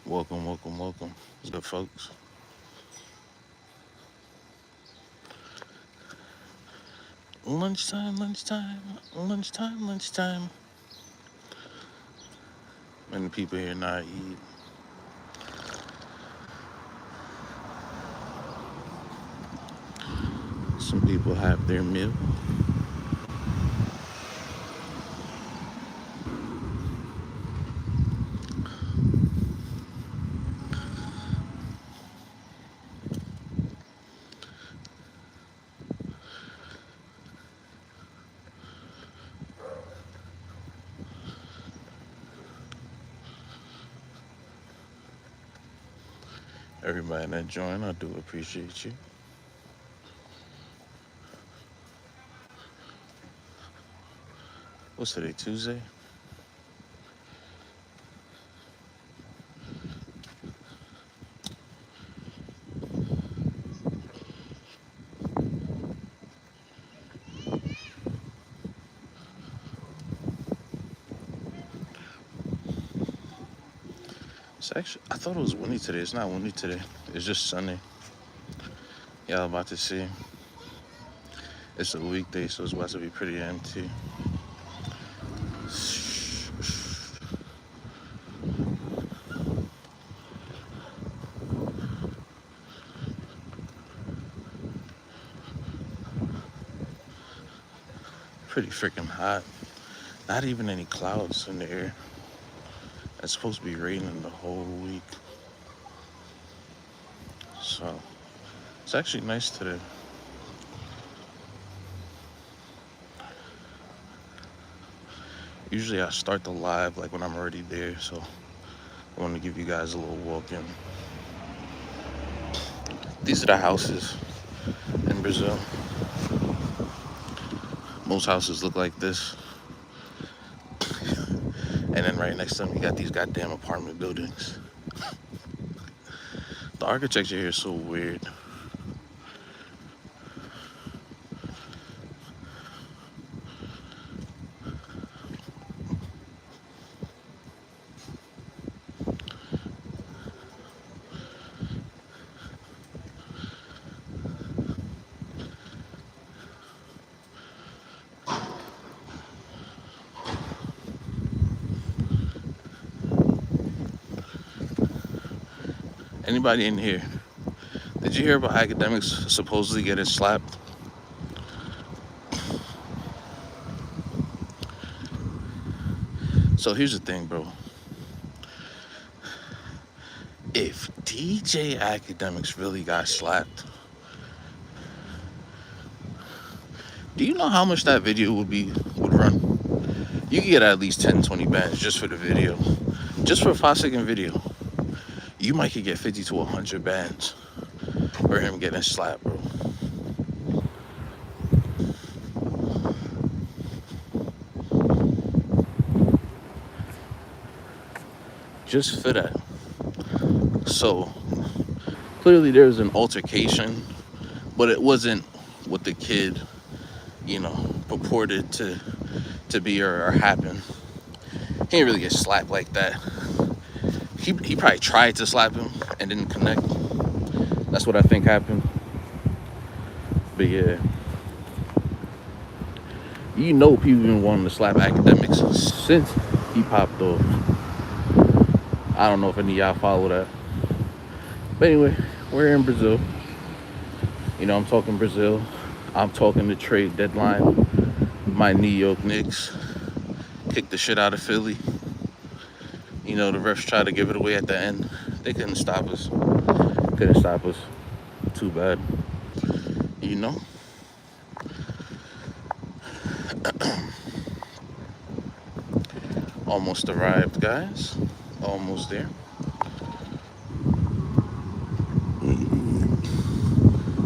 Welcome, welcome, welcome. What's good, folks? Lunchtime, lunchtime, lunchtime, lunchtime. Many people here not eat. Some people have their meal. Everybody that joined, I do appreciate you. What's today, Tuesday? It's actually, I thought it was windy today. It's not windy today. It's just sunny. Y'all about to see. It's a weekday, so it's about to be pretty empty. Pretty freaking hot. Not even any clouds in the air. It's supposed to be raining the whole week. So it's actually nice today. Usually I start the live like when I'm already there, so I want to give you guys a little walk in. These are the houses in Brazil. Most houses look like this. And then right next to them, you got these goddamn apartment buildings. The architecture here is so weird. Anybody in here? Did you hear about academics supposedly getting slapped? So here's the thing, bro. If DJ academics really got slapped, do you know how much that video would run? You could get at least 10, 20 bands just for the video. Just for a 5-second video. You might could get 50 to 100 bands for him getting slapped, bro. Just for that. So clearly there was an altercation, but it wasn't what the kid, purported to be or happen. He didn't really get slapped like that. He probably tried to slap him and didn't connect. That's what I think happened. But yeah, people been wanting to slap academics since he popped off. I don't know if any of y'all follow that. But anyway, we're in Brazil. I'm talking Brazil. I'm talking the trade deadline. My New York Knicks kicked the shit out of Philly. The refs tried to give it away at the end. They couldn't stop us. Too bad. You know? Almost arrived, guys. Almost there.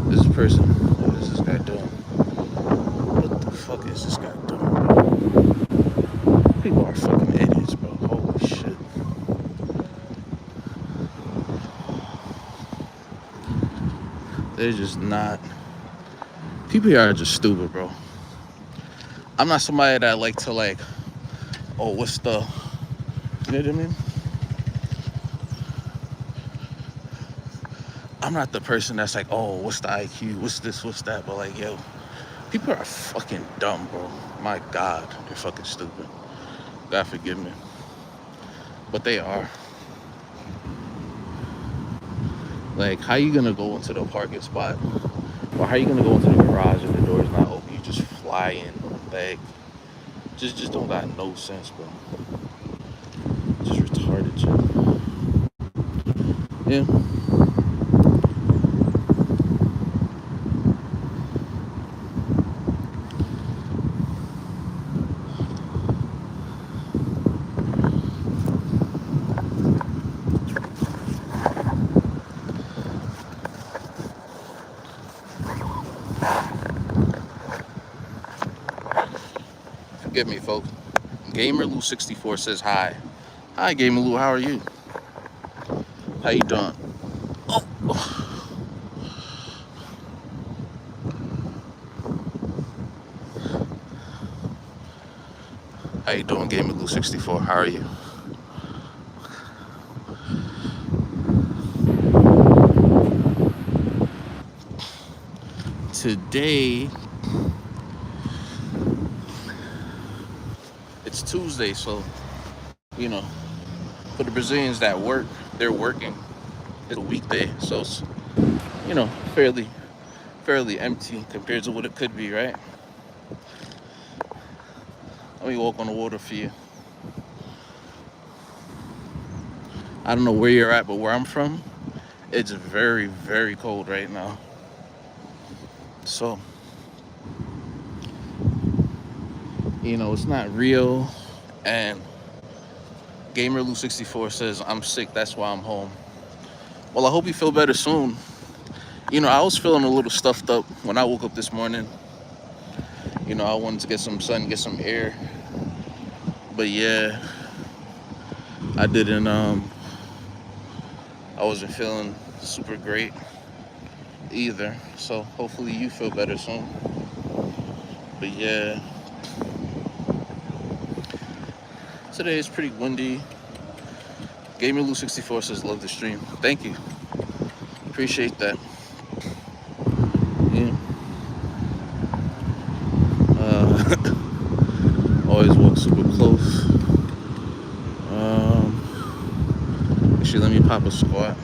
This person, what is this guy doing? What the fuck is this guy doing? People are fucking idiots, bro. Holy shit. They're just not. People here are just stupid, bro. I'm not somebody that like to oh, what's the, you know what I mean? I'm not the person that's like, oh, what's the IQ? What's this? What's that? But like, yo, people are fucking dumb, bro. My God, they're fucking stupid. God forgive me, but they are. Like, how you gonna go into the parking spot, or how you gonna go into the garage if the door's not open? You just fly in, like, just don't got no sense, bro. Just retarded shit. Yeah. Forgive me, folks. Gamer Lou 64 says hi. Hi, Gamer Lou. How are you? How you doing? How you doing, Gamer Lou 64? How are you? Today, it's Tuesday, so you know, for the Brazilians that work, they're working. It's a weekday, so it's you know fairly empty compared to what it could be, right? Let me walk on the water for you. I don't know where you're at, but where I'm from, it's very cold right now. So it's not real. And Gamer Lou 64 says I'm sick, that's why I'm home. Well, I hope you feel better soon. I was feeling a little stuffed up when I woke up this morning. I wanted to get some sun, get some air. But yeah, I didn't I wasn't feeling super great either. So hopefully you feel better soon. But yeah, today is pretty windy. Gamer Lou 64 says love the stream. Thank you. Appreciate that. Yeah. Always walk super close. Actually, let me pop a squat.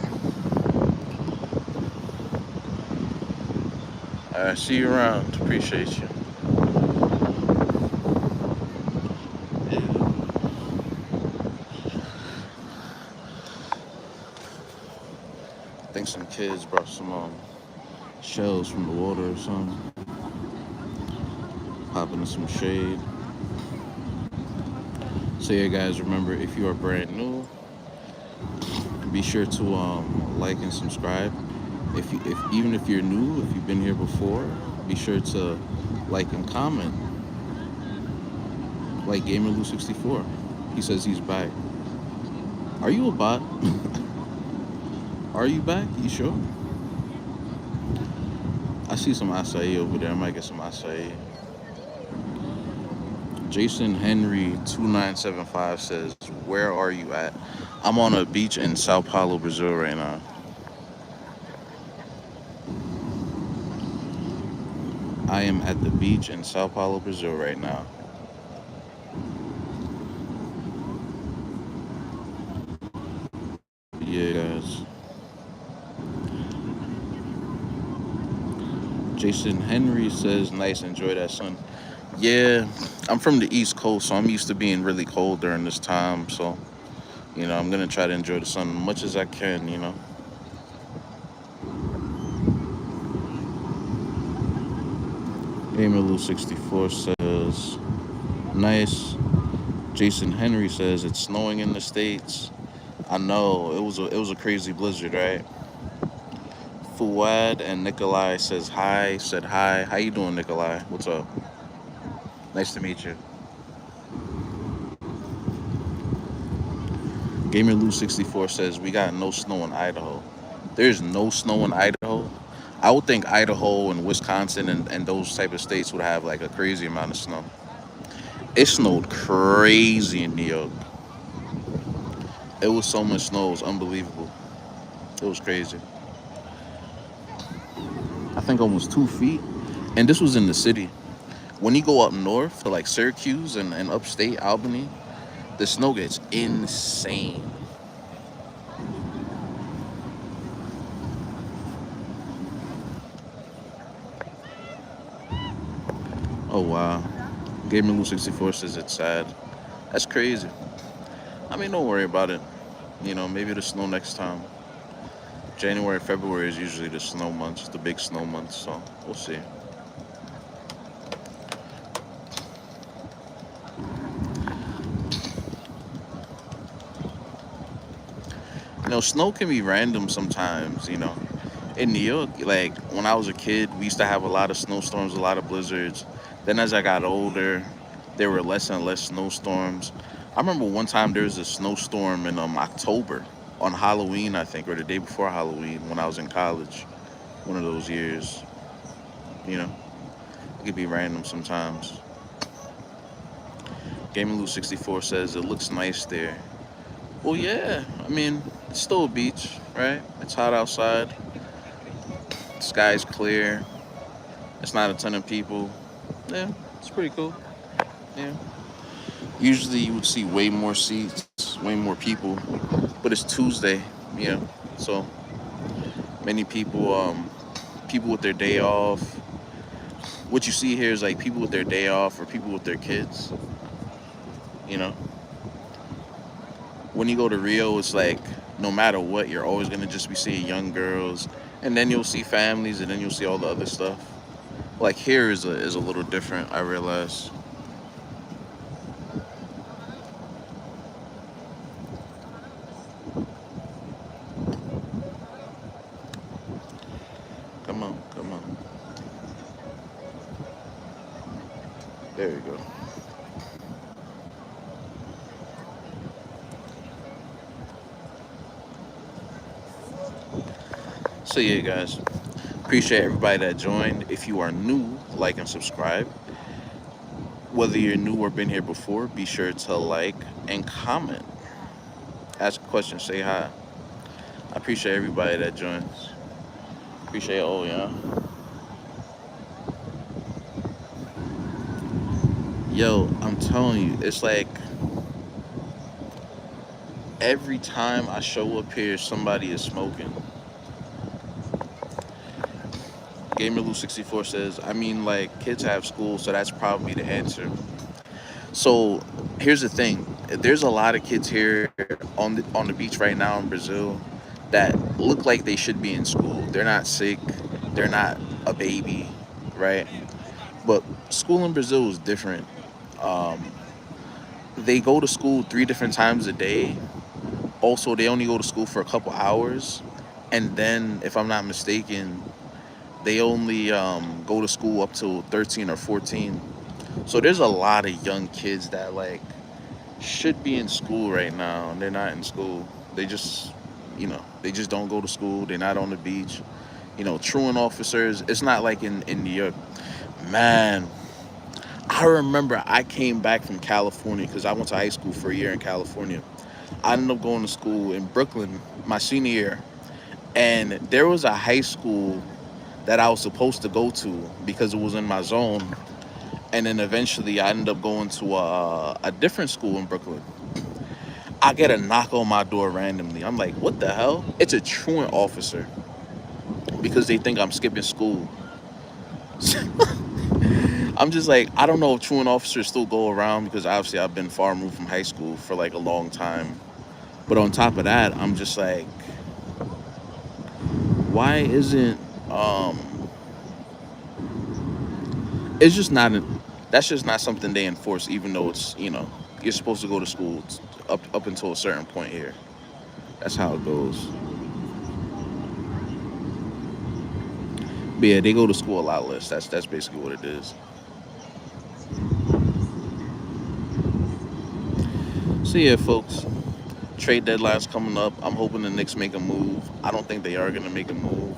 All right, see you around. Appreciate you. I think some kids brought some shells from the water or something. Popping in some shade. So yeah, guys, remember if you are brand new, be sure to like and subscribe. If even if you're new, if you've been here before, be sure to like and comment. Like Gamer Lou 64. He says he's back. Are you a bot? Are you back? You sure? I see some acai over there. I might get some acai. Jason Henry 2975 says, "Where are you at?" I'm on a beach in Sao Paulo, Brazil right now. I am at the beach in Sao Paulo, Brazil right now. Yeah, guys. Jason Henry says, "Nice, enjoy that sun." Yeah, I'm from the East Coast, so I'm used to being really cold during this time. So, I'm gonna try to enjoy the sun as much as I can. Amilu 64 says, "Nice." Jason Henry says, "It's snowing in the States." I know it was a crazy blizzard, right? Fuad and Nikolai says hi. Said hi. How you doing, Nikolai? What's up? Nice to meet you. Gamer Lou 64 says we got no snow in Idaho. There's no snow in Idaho. I would think Idaho and Wisconsin and those type of states would have like a crazy amount of snow. It snowed crazy in New York. It was so much snow, it was unbelievable. It was crazy. think almost 2 feet. And this was in the city. When you go up north to like Syracuse and upstate Albany, the snow gets insane. Oh wow. Gaming Blue 64 says it's sad. That's crazy. I mean, don't worry about it. Maybe it'll snow next time. January, February is usually the snow months, the big snow months, so we'll see. Snow can be random sometimes. In New York, like when I was a kid, we used to have a lot of snowstorms, a lot of blizzards. Then as I got older, there were less and less snowstorms. I remember one time there was a snowstorm in October on Halloween, I think, or the day before Halloween when I was in college. One of those years, you know, it could be random sometimes. Gaming Lou 64 says it looks nice there. Well, yeah, I mean, it's still a beach, right? It's hot outside, the sky's clear, it's not a ton of people. Yeah, it's pretty cool. Yeah. Usually you would see way more seats, way more people, but it's Tuesday, you know. So many people with their day off. What you see here is like people with their day off or people with their kids, you know. When you go to Rio, it's like no matter what, you're always gonna just be seeing young girls, and then you'll see families, and then you'll see all the other stuff. Like here is a little different. I realize. Come on, come on. There you go. So yeah, guys, appreciate everybody that joined. If you are new, like and subscribe. Whether you're new or been here before, be sure to like and comment. Ask a question, say hi. I appreciate everybody that joins. Appreciate all y'all. Yo, I'm telling you, it's like every time I show up here, somebody is smoking. Gamer64 says, I mean, like, kids have school, so that's probably the answer. So here's the thing: there's a lot of kids here on the beach right now in Brazil that look like they should be in school. They're not sick. They're not a baby, right? But school in Brazil is different. Um, they go to school 3 different times a day. Also, they only go to school for a couple hours, and then, if I'm not mistaken, they only go to school up to 13 or 14. So there's a lot of young kids that like should be in school right now, and they're not in school. They just don't go to school. They're not on the beach. Truant officers. It's not like in New York. Man, I remember I came back from California because I went to high school for a year in California. I ended up going to school in Brooklyn my senior year, and there was a high school that I was supposed to go to because it was in my zone. And then eventually I ended up going to a different school in Brooklyn. I get a knock on my door randomly. I'm like, what the hell? It's a truant officer because they think I'm skipping school. I'm just like, I don't know if truant officers still go around because obviously I've been far removed from high school for like a long time. But on top of that, I'm just like, why isn't it's just not that's just not something they enforce, even though you're supposed to go to school up until a certain point here. That's how it goes. But yeah, they go to school a lot less. That's basically what it is. So yeah, folks, trade deadline's coming up. I'm hoping the Knicks make a move. I don't think they are gonna make a move.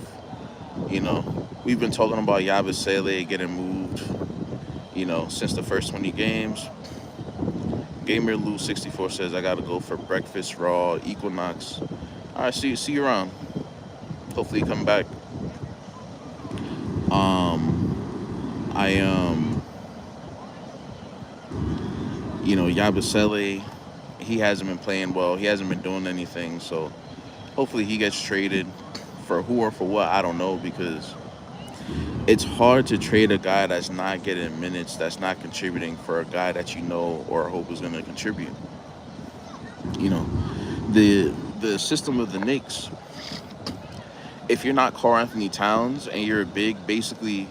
We've been talking about Yabusele getting moved, since the first 20 games. Gamer Lou 64 says I gotta go for breakfast raw Equinox. All right, see you around. Hopefully you come back. I Yabusele, he hasn't been playing well. He hasn't been doing anything. So hopefully he gets traded for who or for what, I don't know, because it's hard to trade a guy that's not getting minutes, that's not contributing for a guy that you know or hope is going to contribute. You know, the system of the Knicks, if you're not Karl Anthony Towns and you're a big, basically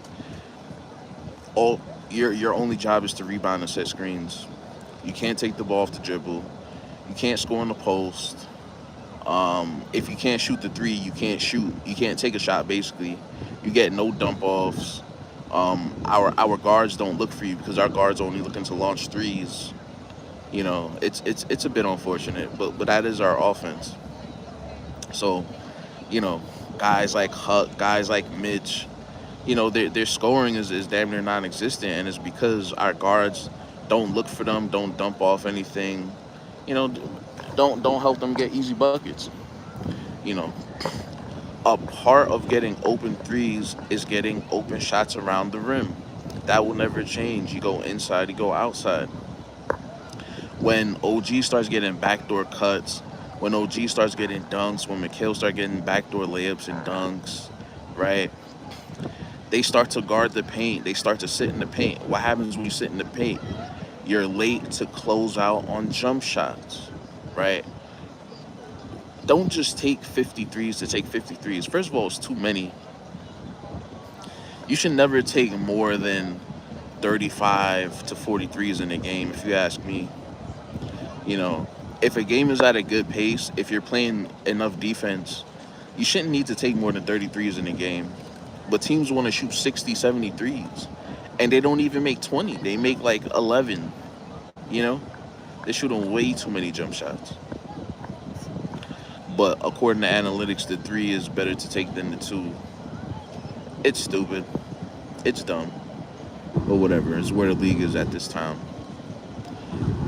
all your only job is to rebound and set screens. You can't take the ball off the dribble. You can't score in the post. If you can't shoot the three, you can't shoot. You can't take a shot. Basically, you get no dump offs. Our guards don't look for you because our guards only looking to launch threes. It's a bit unfortunate, but that is our offense. So, you know, guys like Huck, guys like Mitch, their scoring is damn near non-existent, and it's because our guards don't look for them, don't dump off anything, you know, don't help them get easy buckets. You know, a part of getting open threes is getting open shots around the rim. That will never change. You go inside, you go outside. When OG starts getting backdoor cuts, when OG starts getting dunks, when Mikhail start getting backdoor layups and dunks, right? They start to guard the paint. They start to sit in the paint. What happens when you sit in the paint? You're late to close out on jump shots, right? Don't just take 53s to take 53s. First of all, it's too many. You should never take more than 35 to 43s in a game, if you ask me. You know, if a game is at a good pace, if you're playing enough defense, you shouldn't need to take more than 33s in a game. But teams want to shoot 60, 73s. And they don't even make 20. They make like 11. You know? They're shooting way too many jump shots. But according to analytics, the three is better to take than the two. It's stupid. It's dumb. But whatever. It's where the league is at this time.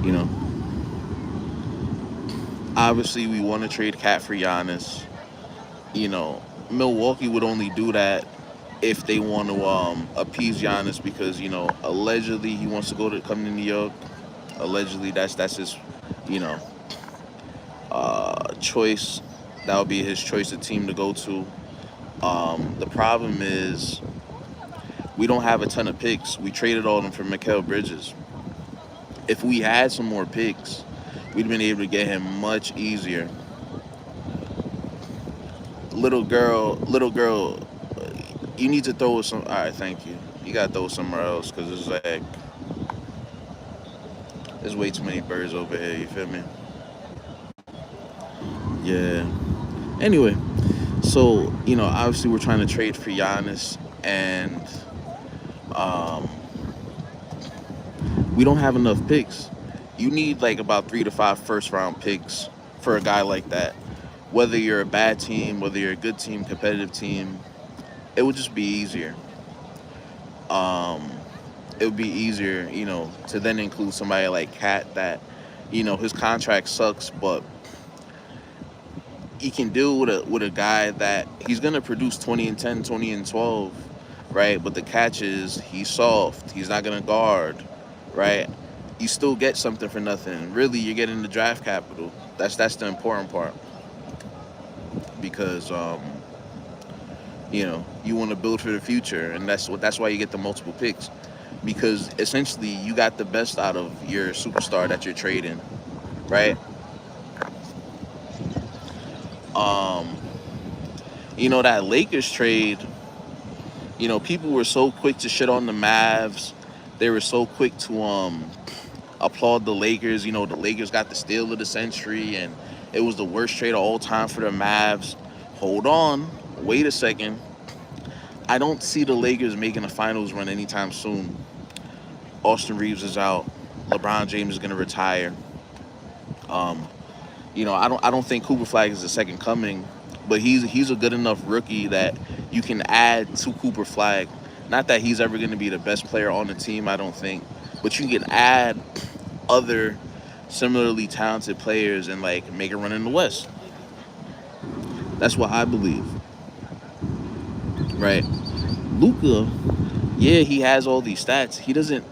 You know? Obviously, we want to trade Cat for Giannis. Milwaukee would only do that if they want to appease Giannis because allegedly he wants to come to New York. Allegedly, that's his you know choice. That would be his choice of team to go to. The problem is we don't have a ton of picks. We traded all of them for Mikal Bridges. If we had some more picks, we'd been able to get him much easier. Little girl, you need to throw some. All right, thank you. You gotta throw somewhere else because it's like there's way too many birds over here. You feel me? Yeah. Anyway, so obviously we're trying to trade for Giannis, and um, we don't have enough picks. You need like about 3 to 5 first round picks for a guy like that. Whether you're a bad team, whether you're a good team, competitive team, it would just be easier. Um, it would be easier, to then include somebody like Cat that, his contract sucks, but he can deal with a guy that he's gonna produce 20 and 10, 20 and 12, right? But the catch is he's soft. He's not gonna guard, right? You still get something for nothing. Really, you're getting the draft capital. That's the important part because you want to build for the future, and that's why you get the multiple picks because essentially you got the best out of your superstar that you're trading, right? Um, that Lakers trade. People were so quick to shit on the Mavs. They were so quick to applaud the Lakers. The Lakers got the steal of the century, and it was the worst trade of all time for the Mavs. Hold on, wait a second. I don't see the Lakers making a finals run anytime soon. Austin Reeves is out. LeBron James is gonna retire. Um, I don't think Cooper Flag is the second coming, but he's a good enough rookie that you can add to Cooper Flag. Not that he's ever going to be the best player on the team, I don't think, but you can add other similarly talented players and like make a run in the West. That's what I believe, right? Luca, yeah, he has all these stats. He doesn't.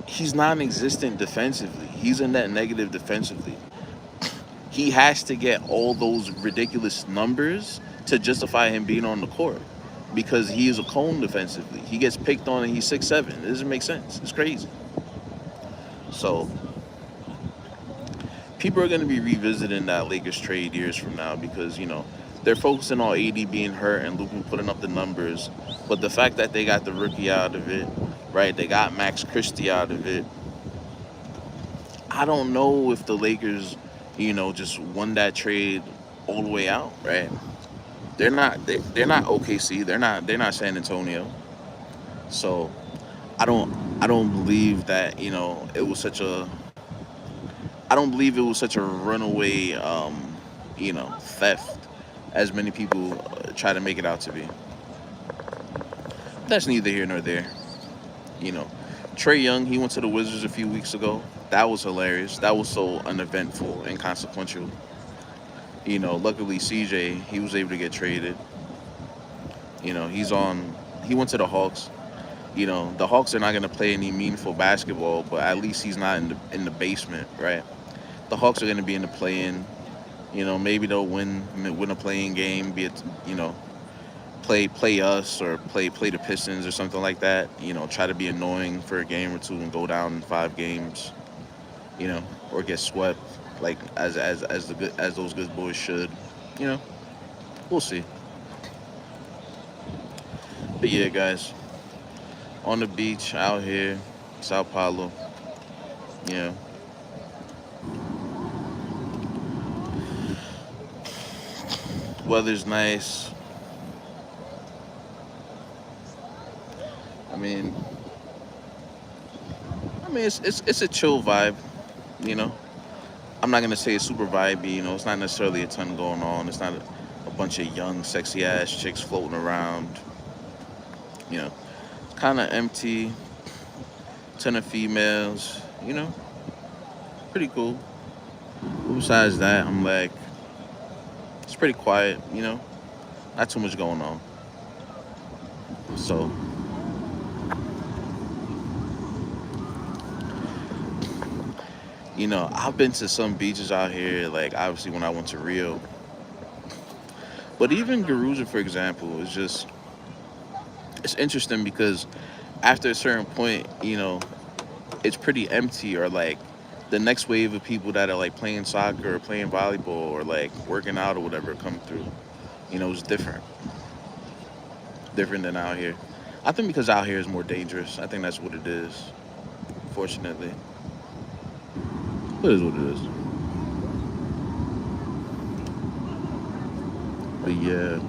He's non-existent defensively. He's a net negative defensively. He has to get all those ridiculous numbers to justify him being on the court because he is a cone defensively. He gets picked on and he's 6'7". It doesn't make sense. It's crazy. So people are going to be revisiting that Lakers trade years from now because they're focusing on AD being hurt and Luka putting up the numbers, but the fact that they got the rookie out of it, right? They got Max Christie out of it. I don't know if the Lakers, just won that trade all the way out, right? They're not OKC. They're not San Antonio. So I don't I don't believe that it was such a I don't believe it was such a runaway theft as many people try to make it out to be. That's neither here nor there. You know, Trey Young, he went to the Wizards a few weeks ago. That was hilarious. That was so uneventful and consequential. Luckily CJ, he was able to get traded. He went to the Hawks. The Hawks are not going to play any meaningful basketball, but at least he's not in the basement, right? The Hawks are going to be in the play-in. Maybe they'll win a playing game, be it play us or play the Pistons or something like that. Try to be annoying for a game or two and go down in 5 games. Or get swept like as those good boys should. You know, we'll see. But yeah, guys, on the beach out here, Sao Paulo. Yeah, weather's nice. I mean, it's a chill vibe. You know, I'm not gonna say it's super vibey. It's not necessarily a ton going on. It's not a bunch of young, sexy ass chicks floating around. It's kind of empty. Ton of females. Pretty cool. But besides that, I'm like, it's pretty quiet. Not too much going on. So, I've been to some beaches out here, like obviously when I went to Rio. But even Garuza, for example, it's interesting because after a certain point, it's pretty empty, or like the next wave of people that are like playing soccer or playing volleyball or like working out or whatever come through. It's different than out here. I think because out here is more dangerous. I think that's what it is. Fortunately, it is what it is. But yeah,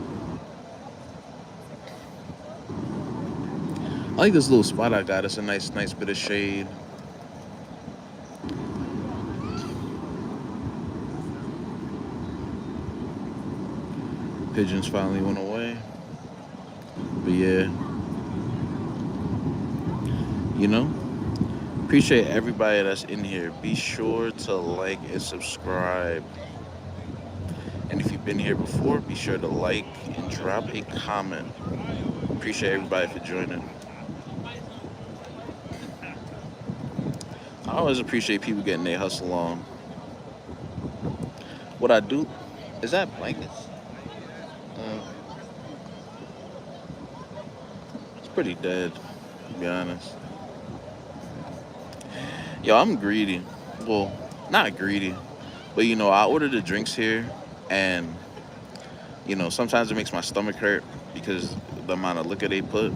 I like this little spot I got. It's a nice bit of shade. Pigeons finally went away. But yeah, you know, appreciate everybody that's in here. Be sure to like and subscribe. And if you've been here before, be sure to like and drop a comment. Appreciate everybody for joining. I always appreciate people getting their hustle on. What I do, is that blankets? Uh, it's pretty dead, to be honest. Yo, I'm greedy. Well, not greedy, but I order the drinks here, and sometimes it makes my stomach hurt because the amount of liquor they put.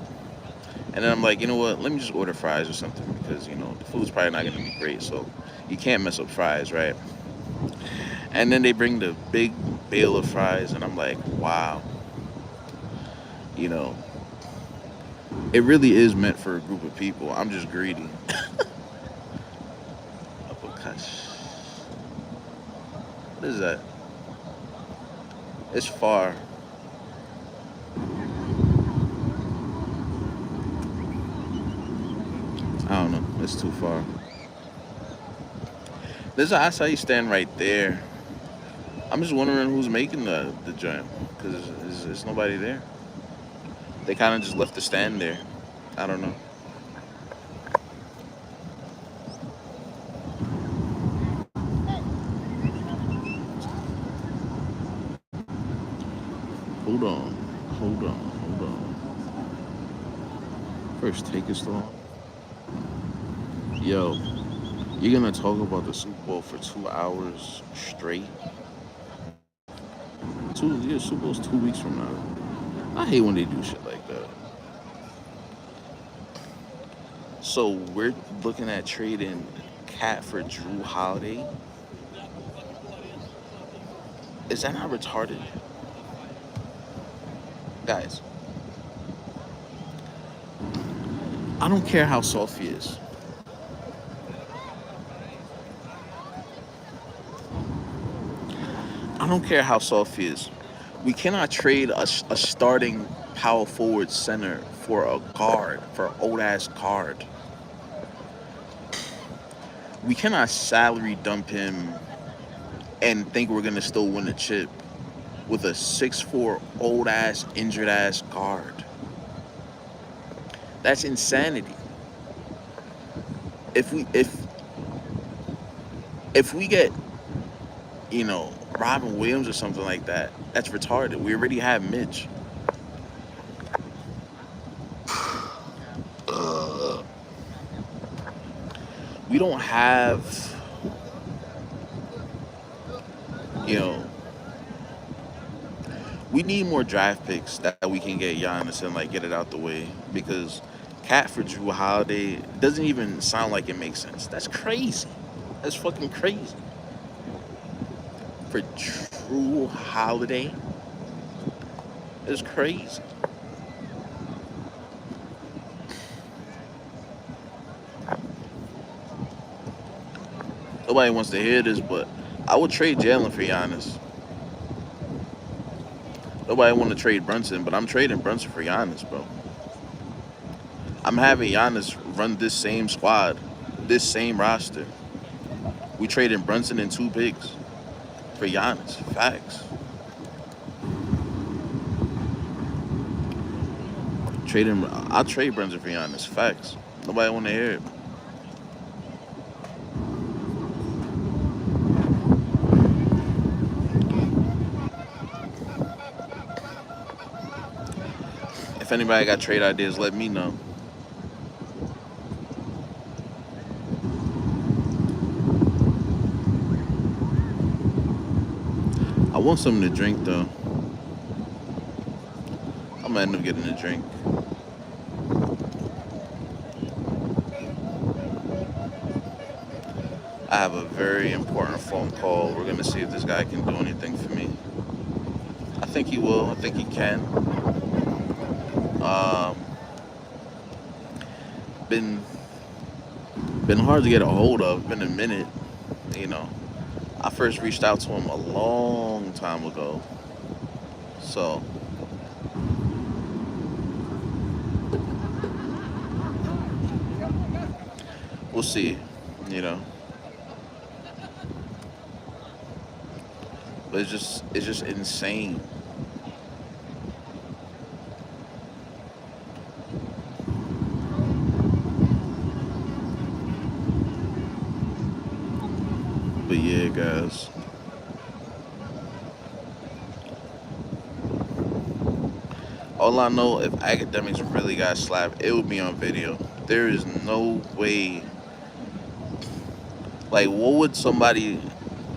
And then I'm like, you know what? Let me just order fries or something because the food's probably not gonna be great. So you can't mess up fries, right? And then they bring the big bale of fries, and I'm like, wow, you know, it really is meant for a group of people. I'm just greedy. Uppercuts. What is that? It's far. I don't know. It's too far. There's an acai stand right there. I'm just wondering who's making the joint because there's nobody there. They kind of just left the stand there. I don't know. Hold on. Hold on. Hold on. First take is long. Yo, you're gonna talk about the Super Bowl for 2 hours straight? Yeah, Super Bowl's 2 weeks from now. I hate when they do shit like that. So we're looking at trading Cat for Drew Holiday. Is that not retarded? Guys, I don't care how soft he is. I don't care how soft he is. We cannot trade a starting power forward center for a guard, for an old ass guard. We cannot salary dump him and think we're gonna still win the chip with a 6'4" old ass injured ass guard. That's insanity. If we get, Robin Williams or something like that, that's retarded. We already have Mitch. Uh, we don't have, you know, we need more draft picks that we can get Giannis and like get it out the way because Cat for Drew Holiday doesn't even sound like it makes sense. That's crazy. That's fucking crazy. For Drew Holiday, it's crazy. Nobody wants to hear this, but I would trade Jalen for Giannis. Nobody want to trade Brunson, but I'm trading Brunson for Giannis, bro. I'm having Giannis run this same squad, this same roster. We traded Brunson and two bigs for Giannis. Facts. I'll trade Brunson for Giannis. Facts. Nobody want to hear it. If anybody got trade ideas, let me know. I want something to drink though. I'm gonna end up getting a drink. I have a very important phone call. We're gonna see if this guy can do anything for me. I think he will. I think he can. Um, been been hard to get a hold of. Been a minute. You know, I first reached out to him a long time ago. So we'll see. You know, but it's just insane. But yeah, guys. All I know, if academics really got slapped, it would be on video. There is no way. Like, what would somebody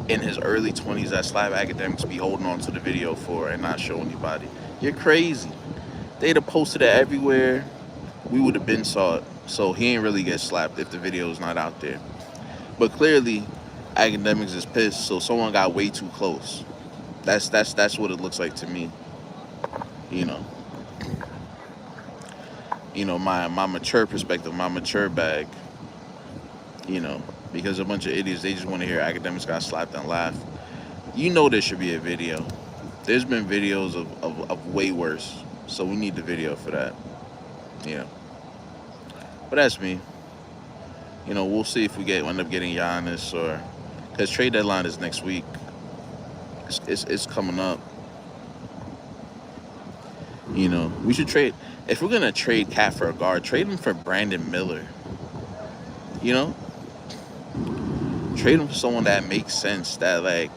in his early 20s that slap academics be holding on to the video for and not show anybody? You're crazy. They'd have posted it everywhere. We would have been saw it. So he ain't really get slapped if the video is not out there. But clearly, academics is pissed. So someone got way too close. That's what it looks like to me. You know. My mature perspective, my mature bag. You know, because a bunch of idiots, they just want to hear academics got slapped and laugh. There should be a video. There's been videos of way worse. So we need the video for that. Yeah. But that's me. We'll see if we end up getting Giannis or because trade deadline is next week. It's coming up. We should trade. If we're gonna trade Cat for a guard, trade him for Brandon Miller. You know, trade him for someone that makes sense. That like,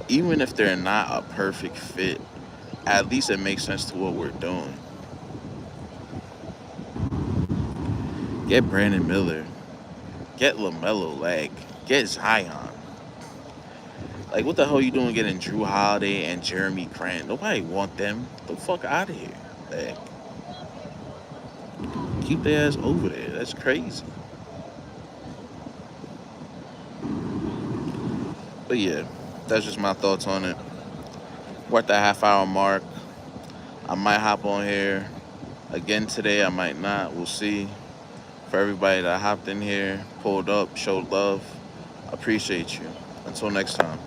even if they're not a perfect fit, at least it makes sense to what we're doing. Get Brandon Miller. Get LaMelo. Like, get Zion. Like, what the hell are you doing getting Drew Holiday and Jeremy Grant? Nobody want them. Get the fuck out of here. Like, keep their ass over there. That's crazy. But yeah, that's just my thoughts on it. We're at the half-hour mark. I might hop on here again today. I might not. We'll see. For everybody that hopped in here, pulled up, showed love, appreciate you. Until next time.